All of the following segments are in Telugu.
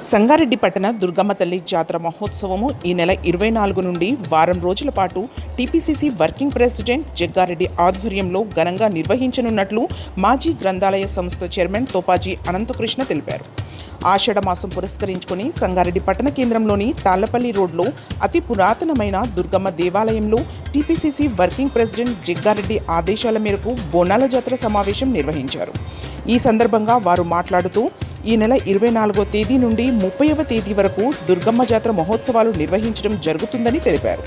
సంగారెడ్డి పట్టణ దుర్గమ్మ తల్లి జాతర మహోత్సవము ఈ నెల 24 నుండి వారం రోజుల పాటు టీపీసీసీ వర్కింగ్ ప్రెసిడెంట్ జగ్గారెడ్డి ఆధ్వర్యంలో ఘనంగా నిర్వహించనున్నట్లు మాజీ గ్రంథాలయ సంస్థ చైర్మన్ తోపాజీ అనంతకృష్ణ తెలిపారు. ఆషాఢ మాసం పురస్కరించుకుని సంగారెడ్డి పట్టణ కేంద్రంలోని తాళ్లపల్లి రోడ్లో అతి పురాతనమైన దుర్గమ్మ దేవాలయంలో టీపీసీసీ వర్కింగ్ ప్రెసిడెంట్ జగ్గారెడ్డి ఆదేశాల మేరకు బోనాల జాతర సమావేశం నిర్వహించారు. ఈ సందర్భంగా వారు మాట్లాడుతూ ఈ నెల 24వ తేదీ నుండి 30వ తేదీ వరకు దుర్గమ్మ జాతర మహోత్సవాలు నిర్వహించడం జరుగుతుందని తెలిపారు.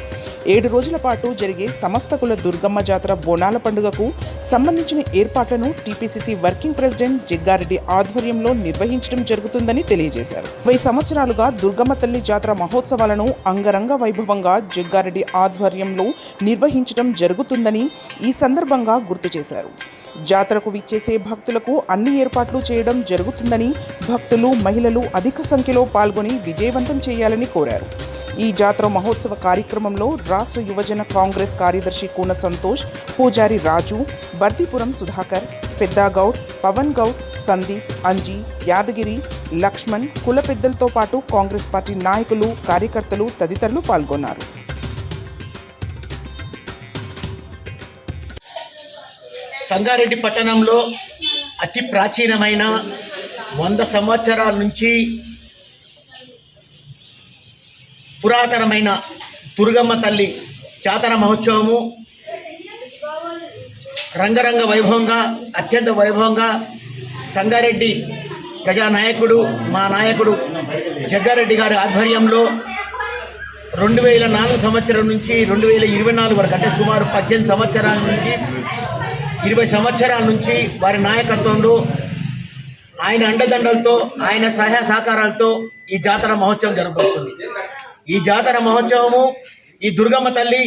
7 రోజుల పాటు జరిగే సమస్త కుల దుర్గమ్మ జాతర బోనాల పండుగకు సంబంధించిన ఏర్పాట్లను టీపీసీసీ వర్కింగ్ ప్రెసిడెంట్ జగ్గారెడ్డి ఆధ్వర్యంలో నిర్వహించడం జరుగుతుందని తెలియజేశారు. 20 సంవత్సరాలుగా దుర్గమ్మ తల్లి జాతర మహోత్సవాలను అంగరంగ వైభవంగా జగ్గారెడ్డి ఆధ్వర్యంలో నిర్వహించడం జరుగుతుందని ఈ సందర్భంగా గుర్తు చేశారు. జాతరకు విచ్చేసే భక్తులకు అన్ని ఏర్పాట్లు చేయడం జరుగుతుందని, భక్తులు మహిళలు అధిక సంఖ్యలో పాల్గొని విజయవంతం చేయాలని కోరారు. ఈ జాతర మహోత్సవ కార్యక్రమంలో రాష్ట్ర యువజన కాంగ్రెస్ కార్యదర్శి కూన సంతోష్, పూజారి రాజు, బర్దిపురం సుధాకర్, పెద్దాగౌడ్, పవన్ గౌడ్, సందీప్, అంజీ, యాదగిరి, లక్ష్మణ్, కుల పెద్దలతో పాటు కాంగ్రెస్ పార్టీ నాయకులు, కార్యకర్తలు తదితరులు పాల్గొన్నారు. సంగారెడ్డి పట్టణంలో అతి ప్రాచీనమైన 100 సంవత్సరాల నుంచి పురాతనమైన దుర్గమ్మ తల్లి జాతర మహోత్సవము రంగరంగ వైభవంగా అత్యంత వైభవంగా సంగారెడ్డి ప్రజానాయకుడు మా నాయకుడు జగ్గారెడ్డి గారి ఆధ్వర్యంలో 2004 సంవత్సరం నుంచి 2024 వరకు అంటే సుమారు 18 సంవత్సరాల నుంచి 20 సంవత్సరాల నుంచి వారి నాయకత్వంలో ఆయన అండదండలతో ఆయన సహాయ సహకారాలతో ఈ జాతర మహోత్సవం జరగబోతుంది. ఈ జాతర మహోత్సవము ఈ దుర్గమ్మ తల్లి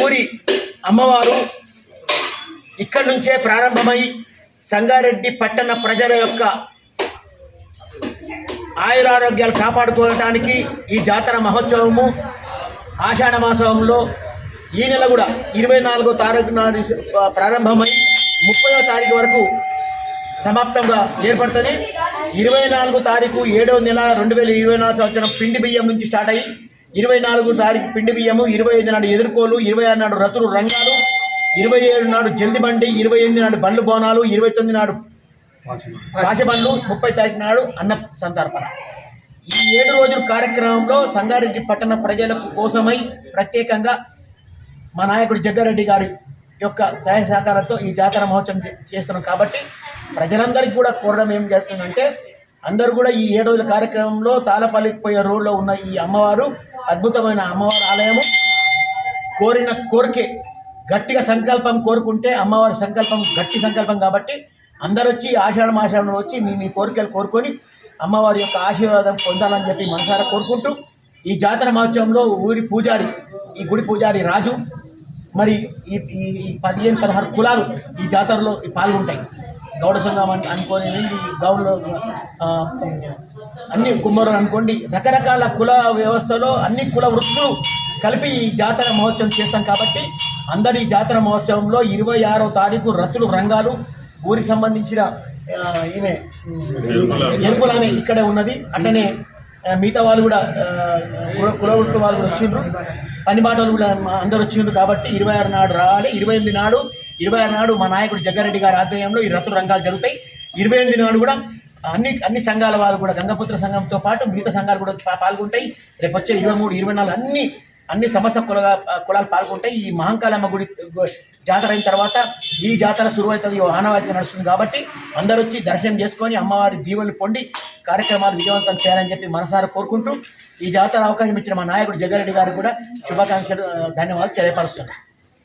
ఊరి అమ్మవారు ఇక్కడి నుంచే ప్రారంభమై సంగారెడ్డి పట్టణ ప్రజల యొక్క ఆయురారోగ్యాలు కాపాడుకోవడానికి ఈ జాతర మహోత్సవము ఆషాఢ మాసంలో ఈ నెల కూడా 24వ తారీఖు నాడు ప్రారంభమై 30వ తారీఖు వరకు సమాప్తంగా ఏర్పడుతుంది. 24వ తారీఖు 7వ నెల 2024 సంవత్సరం పిండి బియ్యం నుంచి స్టార్ట్ అయ్యి 24వ తారీఖు పిండి బియ్యము, 25 నాడు ఎదుర్కోలు, 26 నాడు రతులు రంగాలు, 27 నాడు జల్ది బండి, 28 నాడు బండ్లు బోనాలు, 29 నాడు పాచబండ్లు, 30 తారీఖు నాడు అన్న సంతర్పణ. ఈ 7 రోజుల కార్యక్రమంలో సంగారెడ్డి పట్టణ ప్రజలకు కోసమై ప్రత్యేకంగా మా నాయకుడు జగ్గారెడ్డి గారి యొక్క సహాయ సహకారంతో ఈ జాతర మహోత్సవం చేస్తున్నాం. కాబట్టి ప్రజలందరికీ కూడా కోరడం ఏం జరుగుతుందంటే అందరూ కూడా ఈ 7 రోజుల కార్యక్రమంలో తాళపల్లికి పోయే రోడ్లో ఉన్న ఈ అమ్మవారు అద్భుతమైన అమ్మవారి ఆలయము. కోరిన కోరికే గట్టిగా సంకల్పం కోరుకుంటే అమ్మవారి సంకల్పం గట్టి సంకల్పం కాబట్టి అందరూ వచ్చి ఆషాఢ మాసంలో వచ్చి మీ కోరికలు కోరుకొని అమ్మవారి యొక్క ఆశీర్వాదం పొందాలని చెప్పి మనసారా కోరుకుంటూ ఈ జాతర మహోత్సవంలో ఊరి పూజారి, ఈ గుడి పూజారి రాజు, మరి ఈ 15-16 కులాలు ఈ జాతరలో పాల్గొంటాయి. గౌడ సంఘం అనుకోని గౌడ్లో అన్ని కుమ్మరులు అనుకోండి, రకరకాల కుల వ్యవస్థలో అన్ని కుల వృత్తులు కలిపి ఈ జాతర మహోత్సవం చేస్తాం. కాబట్టి అందరి ఈ జాతర మహోత్సవంలో 26వ తారీఖు రతులు రంగాలు ఊరికి సంబంధించిన ఈమె ఎరుపులామె ఇక్కడే ఉన్నది. అట్లనే మిగతా వాళ్ళు కూడా కుల వృత్తి వాళ్ళు కూడా వచ్చిండ్రు, పని బాటలు కూడా అందరు వచ్చిండ్రు. కాబట్టి 26 నాడు రావాలి. 26 నాడు మా నాయకుడు జగ్గారెడ్డి గారి ఆధ్వర్యంలో ఈ రతుల రంగాలు జరుగుతాయి. 28 నాడు కూడా అన్ని సంఘాల వాళ్ళు కూడా గంగపుత్ర సంఘంతో పాటు మిగతా సంఘాలు కూడా పాల్గొంటాయి. రేపు వచ్చే 23, 24 అన్ని సమస్త కులాలు పాల్గొంటాయి. ఈ మహంకాళమ్మ గుడి జాతర అయిన తర్వాత ఈ జాతర శురువవుతుంది, ఆనవాయితీగా నడుస్తుంది. కాబట్టి అందరూ వచ్చి దర్శనం చేసుకొని అమ్మవారి దీవెనలు పొంది కార్యక్రమాలు విజయవంతం చేయాలని చెప్పి మనసారా కోరుకుంటూ ఈ జాతర అవకాశం ఇచ్చిన మా నాయకుడు జగ్గారెడ్డి గారికి కూడా శుభాకాంక్షలు, ధన్యవాదాలు తెలియపరుస్తున్నాను.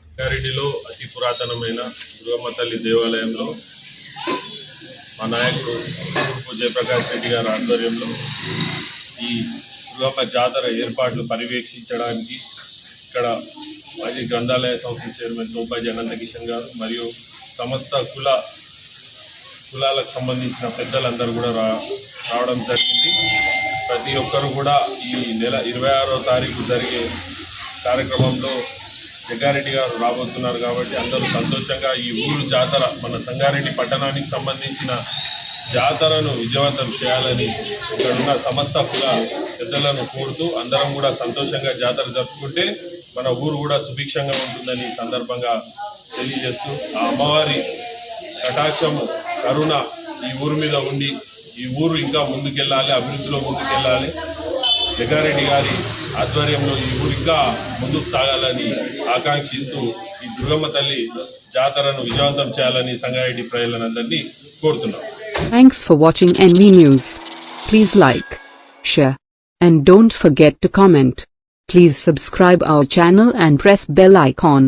సంగారెడ్డిలో అతి పురాతనమైన దుర్గమ్మ తల్లి దేవాలయంలో మా నాయకుడు జయప్రకాష్ రెడ్డి గారి ఆధ్వర్యంలో ఈ దుర్గమ్మ జాతర ఏర్పాట్లు పర్యవేక్షించడానికి ఇక్కడ మాజీ గ్రంథాలయ సంస్థ చైర్మన్ తోపాజీ అనంతకిషన్ గారు మరియు సమస్త కులాలకు సంబంధించిన పెద్దలందరూ కూడా రావడం జరిగింది. ప్రతి ఒక్కరు కూడా ఈ నెల 26వ తారీఖు జరిగే కార్యక్రమంలో జగ్గారెడ్డి గారు రాబోతున్నారు. కాబట్టి అందరూ సంతోషంగా ఈ ఊరు జాతర మన సంగారెడ్డి పట్టణానికి సంబంధించిన జాతరను విజయవంతం చేయాలని ఇక్కడున్న సమస్త కుల పెద్దలను కోరుతూ అందరం కూడా సంతోషంగా జాతర జరుపుకుంటే మన ఊరు కూడా సుభిక్షంగా ఉంటుందని ఈ సందర్భంగా తెలియజేస్తూ ఆ అమ్మవారి కటాక్షము కరుణ ఈ ఊరు మీద ఉండి ఈ ఊరు ఇంకా ముందుకెళ్ళాలి, అభివృద్ధిలో ముందుకెళ్ళాలి. జగ్గారెడ్డి గారి ఆధ్వర్యంలో ఈ ఊరు ఇంకా ముందుకు సాగాలని ఆకాంక్షిస్తూ ఈ దుర్గమ్మ తల్లి జాతరను విజయవంతం చేయాలని సంగారెడ్డి ప్రజలందరినీ కోరుతున్నాం. Thanks for watching NV News. Please like, share, and don't forget to comment. Please subscribe our channel and press bell icon.